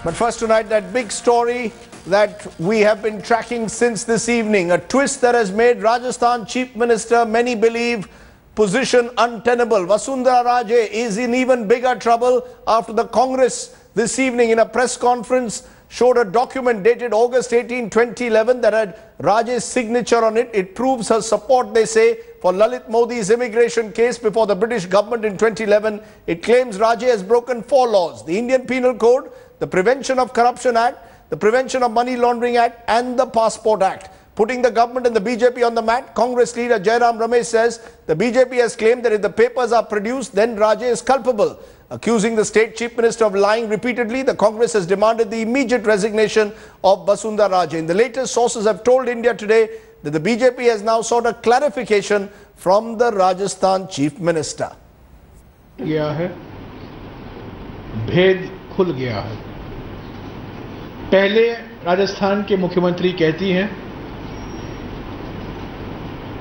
But first tonight, that big story that we have been tracking since this evening. A twist that has made Rajasthan Chief Minister, many believe, position untenable. Vasundhara Raje is in even bigger trouble after the Congress this evening in a press conference showed a document dated August 18, 2011 that had Raje's signature on it. It proves her support, they say, for Lalit Modi's immigration case before the British government in 2011. It claims Raje has broken 4 laws: the Indian Penal Code, the Prevention of Corruption Act, the Prevention of Money Laundering Act and the Passport Act. Putting the government and the BJP on the mat, Congress leader Jairam Ramesh says the BJP has claimed that if the papers are produced, then Raje is culpable. Accusing the state chief minister of lying repeatedly, the Congress has demanded the immediate resignation of Vasundhara Raje. In the latest, sources have told India Today that the BJP has now sought a clarification from the Rajasthan chief minister. गया है, भेद खुल गया है। पहले राजस्थान के मुख्यमंत्री कहती हैं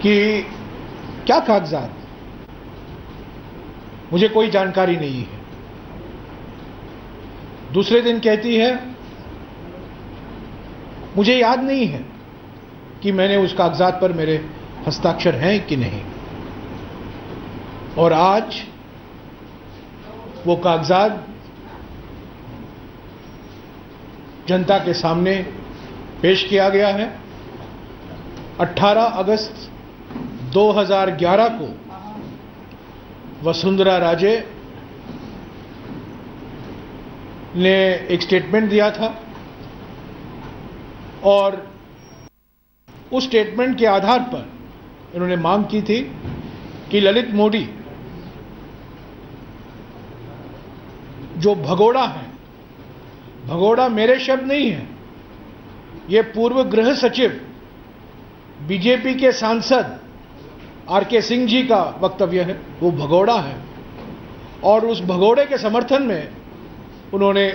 कि क्या कागजात, मुझे कोई जानकारी नहीं है। दूसरे दिन कहती है मुझे याद नहीं है कि मैंने उस कागजात पर मेरे हस्ताक्षर हैं कि नहीं। और आज वो कागजात जनता के सामने पेश किया गया है। 18 अगस्त 2011 को वसुंधरा राजे ने एक स्टेटमेंट दिया था और उस स्टेटमेंट के आधार पर इन्होंने मांग की थी कि ललित मोदी जो भगोड़ा है, भगोड़ा मेरे शब्द नहीं है, ये पूर्व गृह सचिव बीजेपी के सांसद आर.के. सिंह जी का वक्तव्य है, वो भगोड़ा है। और उस भगोड़े के समर्थन में उन्होंने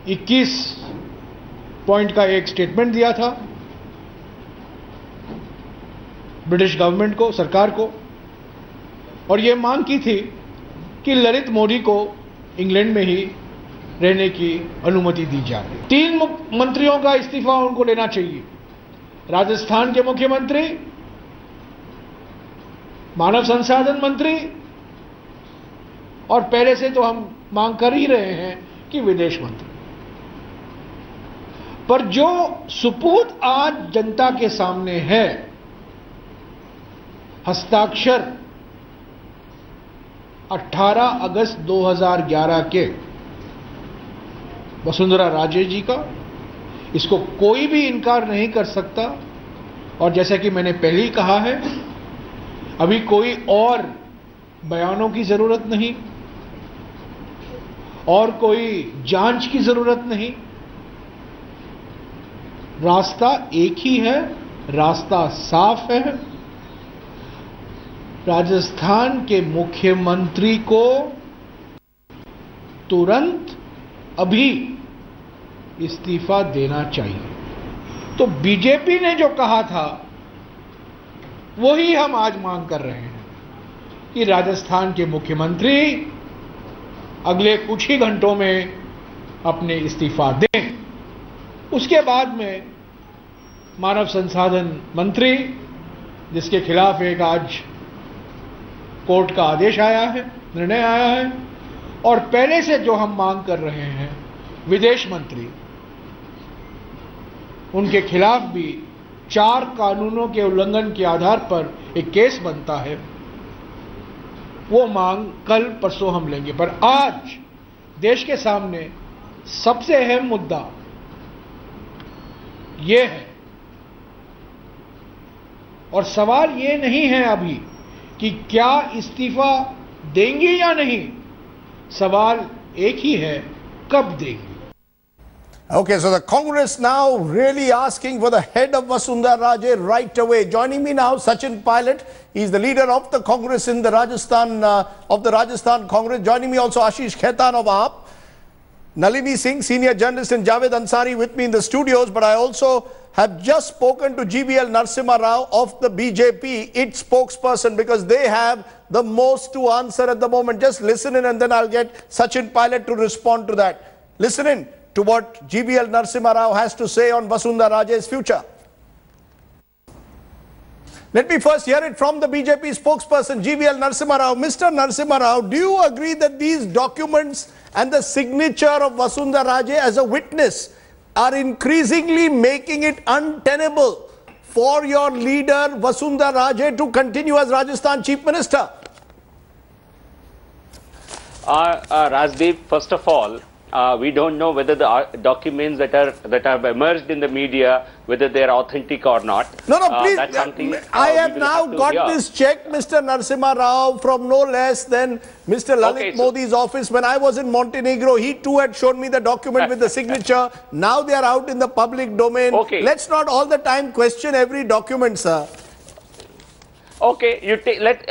21 पॉइंट का एक स्टेटमेंट दिया था ब्रिटिश गवर्नमेंट को, सरकार को, और ये मांग की थी कि ललित मोदी को इंग्लैंड में ही रहने की अनुमति दी जाए। 3 मंत्रियों का इस्तीफा उनको लेना चाहिए। राजस्थान के मुख्यमंत्री, मानव संसाधन मंत्री, और पहले से तो हम मांग कर ही रहे हैं कि विदेश मंत्री। पर जो सुपूत आज जनता के सामने है, हस्ताक्षर 18 अगस्त 2011 के वसुंधरा राजे जी का, इसको कोई भी इनकार नहीं कर सकता। और जैसा कि मैंने पहले ही कहा है, अभी कोई और बयानों की जरूरत नहीं और कोई जांच की जरूरत नहीं। रास्ता एक ही है, रास्ता साफ है। राजस्थान के मुख्यमंत्री को तुरंत अभी इस्तीफा देना चाहिए। तो बीजेपी ने जो कहा था वही हम आज मांग कर रहे हैं कि राजस्थान के मुख्यमंत्री अगले कुछ ही घंटों में अपने इस्तीफा दें। उसके बाद में मानव संसाधन मंत्री, जिसके खिलाफ एक आज कोर्ट का आदेश आया है, निर्णय आया है, और पहले से जो हम मांग कर रहे हैं विदेश मंत्री, उनके खिलाफ भी 4 कानूनों के उल्लंघन के आधार पर एक केस बनता है। वो मांग कल परसों हम लेंगे। पर आज देश के सामने सबसे अहम मुद्दा ये है, और सवाल ये नहीं है अभी कि क्या इस्तीफा देंगी या नहीं, सवाल एक ही है, कब देंगी। Okay, so the Congress now really asking for the head of Vasundhara Raje right away. Joining me now, Sachin Pilot. He's the leader of the Congress in the Rajasthan Congress. Joining me also Ashish Khaitan of AAP, Nalini Singh, senior journalist, and Javed Ansari with me in the studios. But I also have just spoken to GBL Narasimha Rao of the BJP, its spokesperson, because they have the most to answer at the moment. Just listen in and then I'll get Sachin Pilot to respond to that. Listen in to what GVL Narasimha Rao has to say on Vasundhara Raje's future. Let me first hear it from the BJP spokesperson, GVL Narasimha Rao. Mr. Narasimha Rao, do you agree that these documents and the signature of Vasundhara Raje as a witness are increasingly making it untenable for your leader Vasundhara Raje to continue as Rajasthan Chief Minister? Rajdeep, first of all, we don't know whether the documents that have emerged in the media, whether they are authentic or not. No, please. That's something I have now got this check, Mr. Narasimha Rao, from no less than Mr. Lalit Modi's office. When I was in Montenegro, he too had shown me the document with the signature. Now they are out in the public domain. Okay. Let's not all the time question every document, sir. Okay,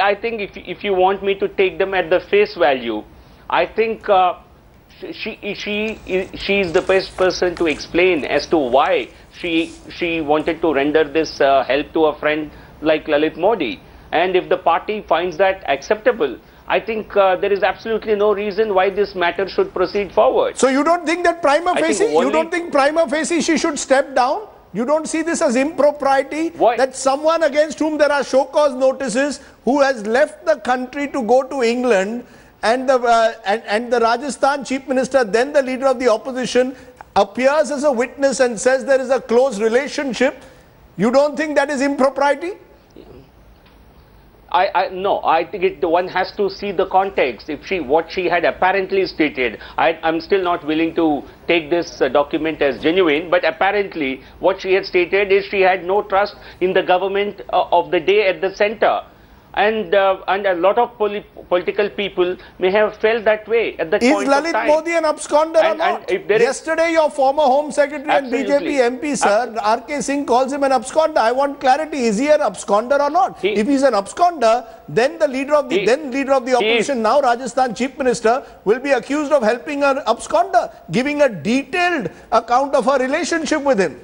I think if you want me to take them at the face value, I think she is the best person to explain as to why she wanted to render this help to a friend like Lalit Modi. And if the party finds that acceptable, I think there is absolutely no reason why this matter should proceed forward. So you don't think that prima facie she should step down? You don't see this as impropriety? Why? That someone against whom there are show cause notices, who has left the country to go to England, and the Rajasthan Chief Minister, then the leader of the opposition, appears as a witness and says there is a close relationship. You don't think that is impropriety? No, I think one has to see the context. What she had apparently stated, I'm still not willing to take this document as genuine, but apparently what she had stated is she had no trust in the government of the day at the center. And a lot of political people may have felt that way at that point of time. Is Lalit Modi an absconder or not? Yesterday, your former Home Secretary and BJP MP, sir, R.K. Singh, calls him an absconder. I want clarity. Is he an absconder or not? If he's an absconder, then the leader of the opposition, now Rajasthan Chief Minister, will be accused of helping an absconder, giving a detailed account of her relationship with him.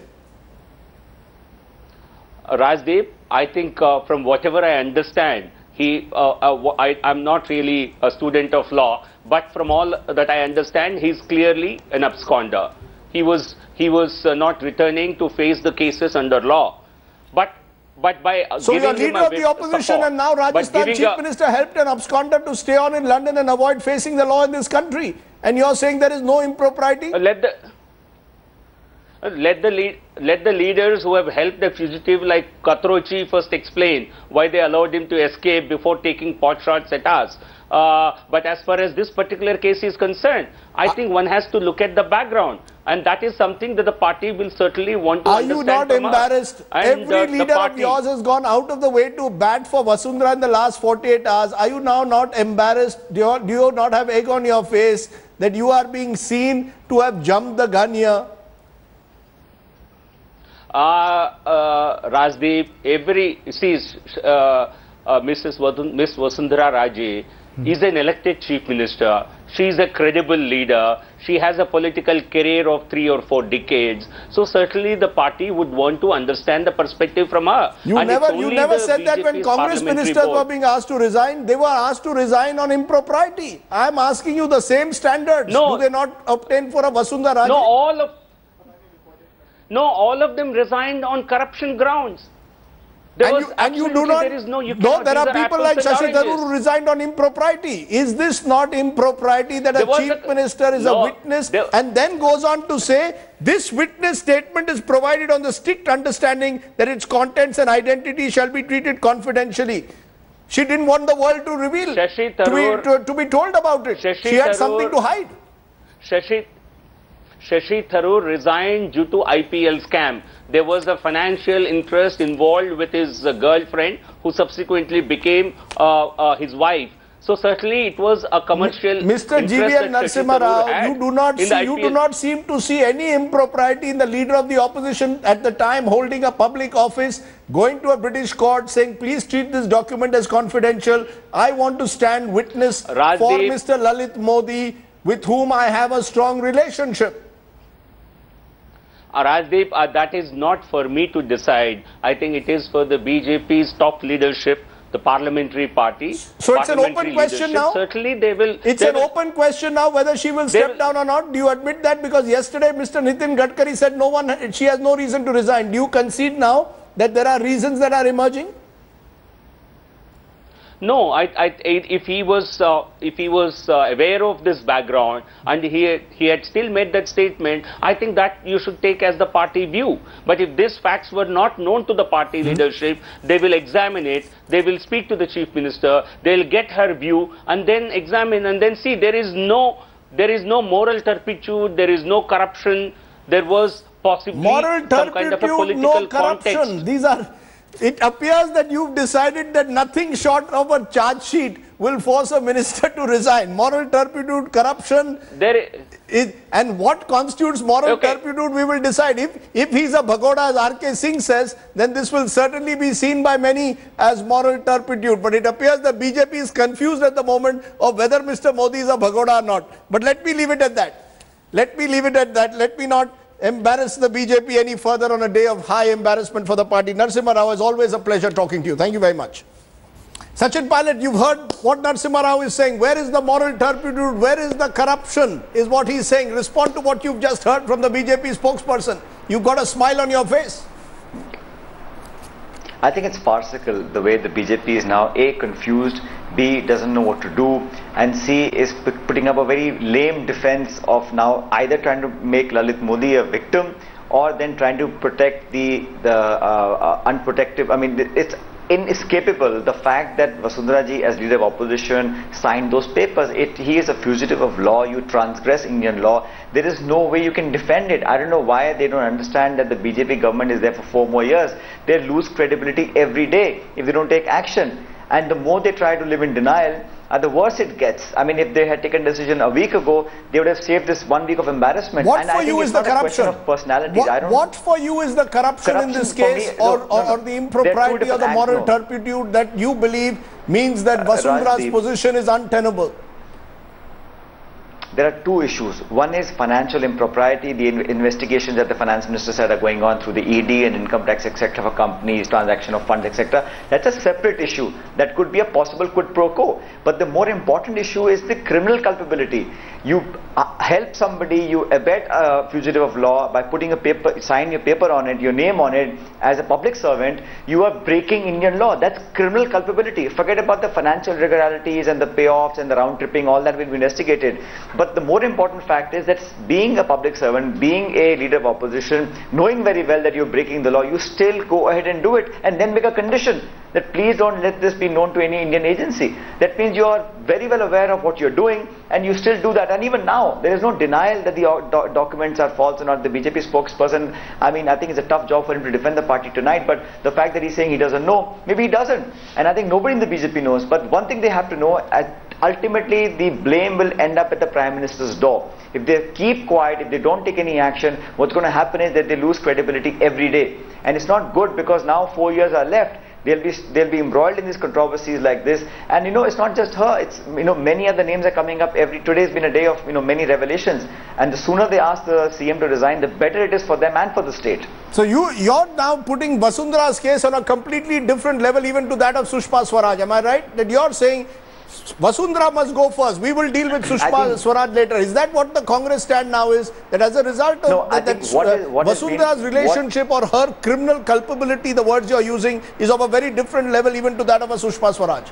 Rajdeep, I think from whatever I understand, I'm not really a student of law, but from all that I understand, he's clearly an absconder. He was not returning to face the cases under law. But by so your leader of the opposition and now Rajasthan Chief Minister helped an absconder to stay on in London and avoid facing the law in this country, and you're saying there is no impropriety? Let the leaders who have helped the fugitive like Katrochi first explain why they allowed him to escape before taking pot shots at us. But as far as this particular case is concerned, I think one has to look at the background, and that is something that the party will certainly want to understand. Are you not embarrassed? Every leader of yours has gone out of the way to bat for Vasundhara in the last 48 hours. Are you now not embarrassed? Do you not have egg on your face that you are being seen to have jumped the gun here? Rajdeep, Miss Vasundhara Raje is an elected Chief Minister. She is a credible leader. She has a political career of 3 or 4 decades. So certainly the party would want to understand the perspective from her. You never said that when Congress ministers were being asked to resign. They were asked to resign on impropriety. I am asking you the same standards. No, do they not obtain for a Vasundhara Raje? No, all of them resigned on corruption grounds. There are people like Shashi Tharoor who resigned on impropriety. Is this not impropriety that a Chief Minister is a witness and then goes on to say this witness statement is provided on the strict understanding that its contents and identity shall be treated confidentially? She didn't want the world to reveal, to be told about it. She had something to hide. Shashi Tharoor resigned due to IPL scam. There was a financial interest involved with his girlfriend, who subsequently became his wife. So certainly it was a commercial Mr. GVL Narasimha Rao, you do not seem to see any impropriety in the leader of the opposition at the time holding a public office, going to a British court saying, please treat this document as confidential. I want to stand witness for Mr. Lalit Modi, with whom I have a strong relationship. Rajdeep, that is not for me to decide. I think it is for the BJP's top leadership the parliamentary party. So it's an open question now? Certainly they will. It's an open question now whether she will step down or not. Do you admit that? Because yesterday Mr. Nitin Gadkari said she has no reason to resign. Do you concede now that there are reasons that are emerging? No, if he was aware of this background and he had still made that statement, I think that you should take as the party view. But if these facts were not known to the party leadership, they will examine it, they will speak to the Chief Minister, they will get her view and then examine and then see there is no moral turpitude, there is no corruption, there was possibly moral some kind of a political no corruption. context. These are. It appears that you've decided that nothing short of a charge sheet will force a minister to resign. Moral turpitude, corruption, and what constitutes moral turpitude we will decide. If he's a bhagoda, as R.K. Singh says, then this will certainly be seen by many as moral turpitude. But it appears that BJP is confused at the moment of whether Mr. Modi is a bhagoda or not. But let me leave it at that. Let me leave it at that. Let me not embarrass the BJP any further on a day of high embarrassment for the party. Narasimha Rao, it's always a pleasure talking to you. Thank you very much. Sachin Pilot, you've heard what Narasimha Rao is saying. Where is the moral turpitude? Where is the corruption? Is what he's saying. Respond to what you've just heard from the BJP spokesperson. You've got a smile on your face. I think it's farcical the way the BJP is now A, confused, B, doesn't know what to do, and C, is putting up a very lame defense of now either trying to make Lalit Modi a victim or then trying to protect the unprotective. I mean, it's inescapable, the fact that Vasundhara ji as leader of opposition signed those papers. He is a fugitive of law. You transgress Indian law. There is no way you can defend it. I don't know why they don't understand that the BJP government is there for 4 more years. They lose credibility every day if they don't take action. And the more they try to live in denial, the worse it gets. I mean, if they had taken a decision a week ago, they would have saved this 1 week of embarrassment. What for you is the corruption? What for you is the corruption in this case, or the impropriety or the moral turpitude that you believe means that Vasundhara's position is untenable? There are 2 issues. One is financial impropriety, the investigations that the finance minister said are going on through the ED and income tax etc. for companies, transaction of funds etc. That's a separate issue. That could be a possible quid pro quo. But the more important issue is the criminal culpability. You help somebody, you abet a fugitive of law by putting a paper, sign your paper on it, your name on it as a public servant. You are breaking Indian law. That's criminal culpability. Forget about the financial irregularities and the payoffs and the round tripping, all that will be investigated. But the more important fact is that being a public servant, being a leader of opposition, knowing very well that you're breaking the law, you still go ahead and do it and then make a condition that please don't let this be known to any Indian agency. That means you are very well aware of what you're doing and you still do that. And even now, there is no denial that the documents are false or not. The BJP spokesperson, I mean, I think it's a tough job for him to defend the party tonight, but the fact that he's saying he doesn't know, maybe he doesn't. And I think nobody in the BJP knows. But one thing they have to know, ultimately the blame will end up at the Prime Minister's door. If they keep quiet, if they don't take any action, what's going to happen is that they lose credibility every day. And it's not good because now 4 years are left. They'll be embroiled in these controversies like this. And it's not just her, it's many other names are coming up. Today's been a day of many revelations. And the sooner they ask the CM to resign, the better it is for them and for the state. So you're now putting Vasundhara's case on a completely different level even to that of Sushma Swaraj. Am I right? That you're saying Vasundhara must go first. We will deal with Sushma Swaraj later. Is that what the Congress stand now is? That as a result of Vasundhara's relationship or her criminal culpability, the words you're using, is of a very different level even to that of a Sushma Swaraj?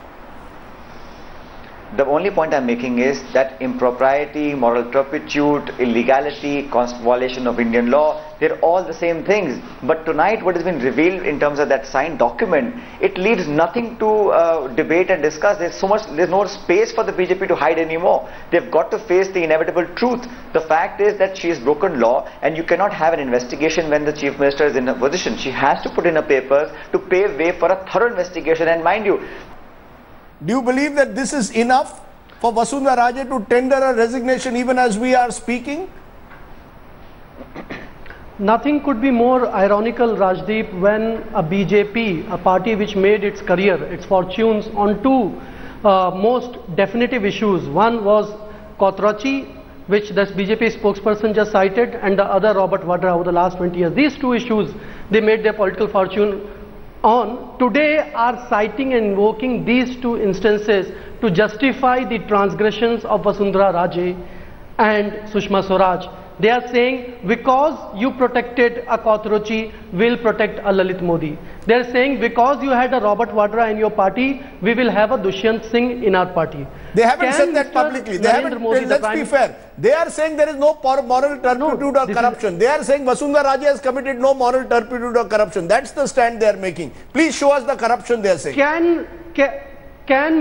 The only point I'm making is that impropriety, moral turpitude, illegality, violation of Indian law, they're all the same things. But tonight what has been revealed in terms of that signed document, it leaves nothing to debate and discuss. There's no space for the BJP to hide anymore. They've got to face the inevitable truth. The fact is that she has broken law and you cannot have an investigation when the Chief Minister is in a position. She has to put in her papers to pave way for a thorough investigation. And mind you, do you believe that this is enough for Vasundhara Raje to tender a resignation even as we are speaking? Nothing could be more ironical, Rajdeep, when a BJP, a party which made its career, its fortunes on 2 most definitive issues. One was Kothrachi, which the BJP spokesperson just cited, and the other Robert Vadra over the last 20 years. These 2 issues, they made their political fortune today are citing and invoking these two instances to justify the transgressions of Vasundhara Raje and Sushma Swaraj. They are saying because you protected a Kautruchi, we'll protect a Lalit Modi. They are saying because you had a Robert Vadra in your party, we will have a Dushyant Singh in our party. They haven't said that publicly. They haven't. Let's be fair. They are saying there is no moral turpitude or corruption. They are saying Vasundhara Raje has committed no moral turpitude or corruption. That's the stand they are making. Please show us the corruption they are saying. Can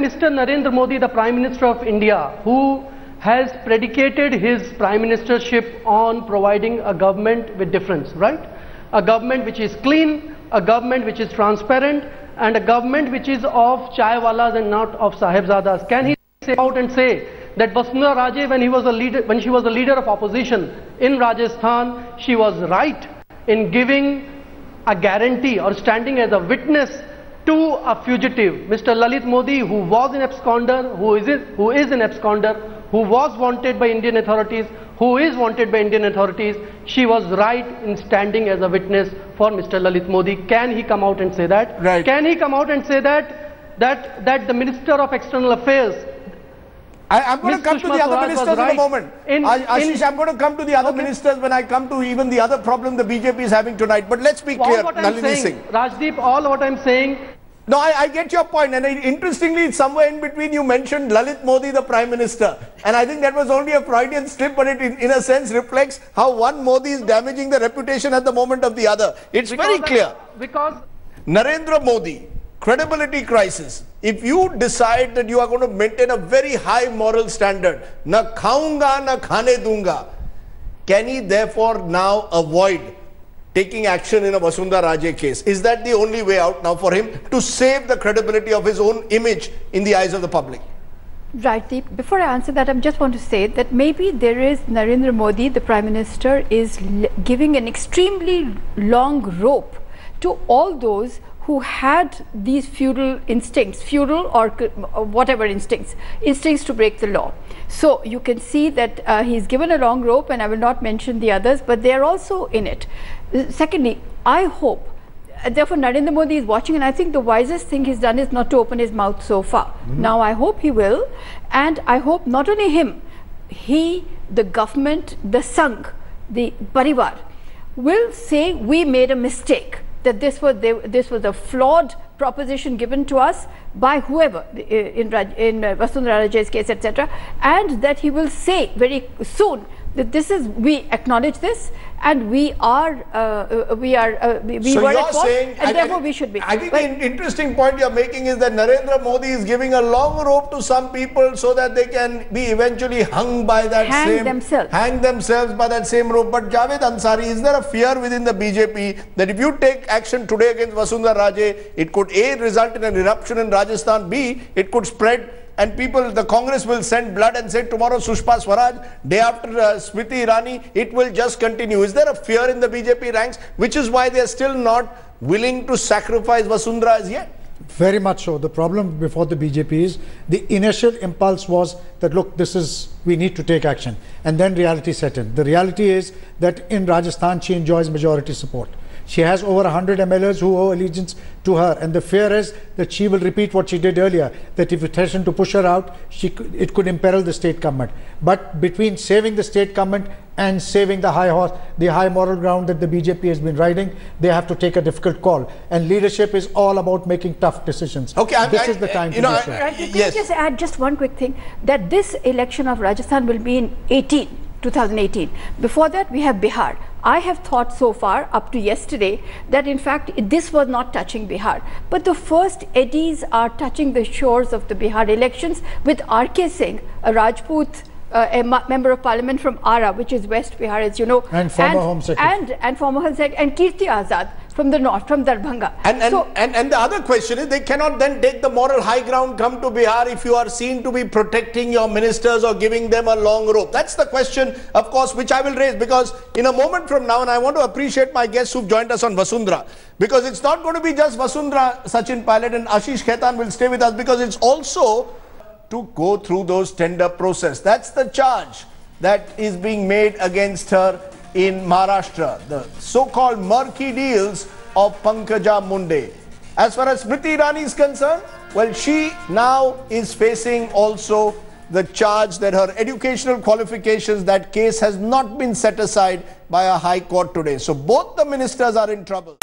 Mr. Narendra Modi, the Prime Minister of India, who has predicated his prime ministership on providing a government with difference, right? A government which is clean, a government which is transparent, and a government which is of chaiwalas and not of sahibzadas. Can he say out and say that Vasundhara Raje, when she was the leader of opposition in Rajasthan, she was right in giving a guarantee or standing as a witness to a fugitive, Mr. Lalit Modi, who was in absconder, who is in absconder, who was wanted by Indian authorities, who is wanted by Indian authorities. She was right in standing as a witness for Mr. Lalit Modi. Can he come out and say that? Right. Can he come out and say that the Minister of External Affairs, I'm going to come to the other ministers in a moment. Ashish, I'm going to come to the other ministers when I come to even the other problem the BJP is having tonight. But let's be clear, Nalini Singh. Rajdeep, all what I'm saying. No, I get your point, and interestingly, somewhere in between you mentioned Lalit Modi, the Prime Minister, and I think that was only a Freudian slip, but it in a sense reflects how one Modi is damaging the reputation at the moment of the other. It's very clear. Because Narendra Modi, credibility crisis. If you decide that you are going to maintain a very high moral standard, na khaunga, na khane dunga, can he therefore now avoid taking action in a Vasundhara Raje case? Is that the only way out now for him to save the credibility of his own image in the eyes of the public? Rajdeep, before I answer that, I just want to say that maybe there is Narendra Modi, the Prime Minister, is giving an extremely long rope to all those who had these feudal instincts, or whatever instincts to break the law. So you can see that he's given a long rope, and I will not mention the others, but they are also in it. Secondly, I hope, therefore Narendra Modi is watching, and I think the wisest thing he's done is not to open his mouth so far. Now I hope he will, and I hope not only him, he, the government, the Sangh, the Parivar, will say we made a mistake, that this was a flawed proposition given to us by whoever in Vasundhara Raje's case, etc., and that he will say very soon that we acknowledge this, and we were at fault, and therefore we should be. I think the interesting point you're making is that Narendra Modi is giving a long rope to some people so that they can be eventually hung by that hang themselves by that same rope. But Javed Ansari, is there a fear within the BJP that if you take action today against Vasundhara Raje, it could A, result in an eruption in Rajasthan, B, it could spread, and the Congress will send blood and say tomorrow Sushma Swaraj, day after Smriti Irani, it will just continue. Is there a fear in the BJP ranks, which is why they are still not willing to sacrifice Vasundhara as yet? Very much so. The problem before the BJP is the initial impulse was that, look, we need to take action. And then reality set in. The reality is that in Rajasthan, she enjoys majority support. She has over 100 MLAs who owe allegiance to her, and the fear is that she will repeat what she did earlier, that if you threaten to push her out, it could imperil the state government. But between saving the state government and saving the high moral ground that the BJP has been riding, they have to take a difficult call. And leadership is all about making tough decisions. Okay, this is the time to do so. Can I just add just one quick thing, that this election of Rajasthan will be in 2018. Before that, we have Bihar. I have thought so far, up to yesterday, that in fact this was not touching Bihar. But the first eddies are touching the shores of the Bihar elections with R.K. Singh, a Rajput, a member of parliament from Ara, which is West Bihar, as you know. And former Home Secretary. And former Home Secretary, and Kirti Azad from the north, from Darbhanga. And the other question is, they cannot then take the moral high ground, come to Bihar, if you are seen to be protecting your ministers or giving them a long rope. That's the question, of course, which I will raise, because in a moment from now, and I want to appreciate my guests who've joined us on Vasundhara, because it's not going to be just Vasundhara, Sachin Pilot and Ashish Khaitan will stay with us, because it's also to go through those tender process. That's the charge that is being made against her in Maharashtra. The so-called murky deals of Pankaja Munde. As far as Smriti Irani is concerned, well, she now is facing also the charge that her educational qualifications, that case has not been set aside by a high court today. So both the ministers are in trouble.